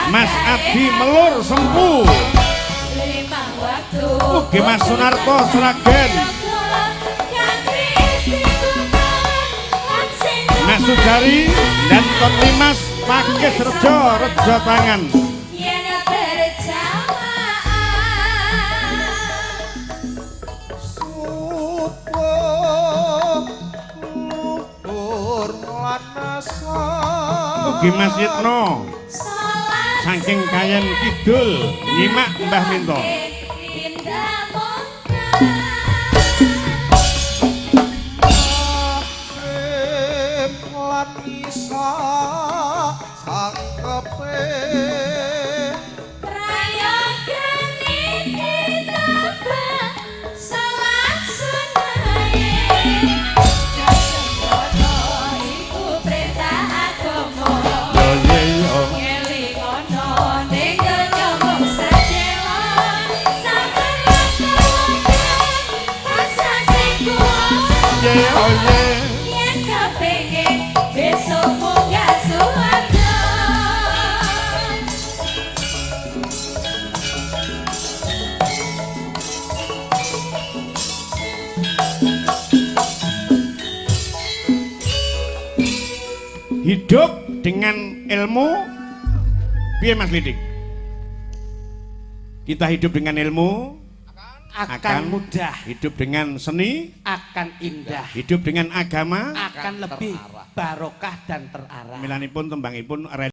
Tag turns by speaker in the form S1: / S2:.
S1: Mas Adi Melur Sempu Ugi Mas Sunarto Sragen Mas Sujari dan Kon Limas Pakis Rejo Rejo Tangan Ugi Mas Yitno saking Kayen Kidul nyimak Mbah Minto hidup dengan ilmu piye Mas Lidik? Kita hidup dengan ilmu akan mudah, hidup dengan seni
S2: akan indah,
S1: hidup dengan agama
S2: akan lebih barokah dan terarah.
S1: Milanipun tembangipun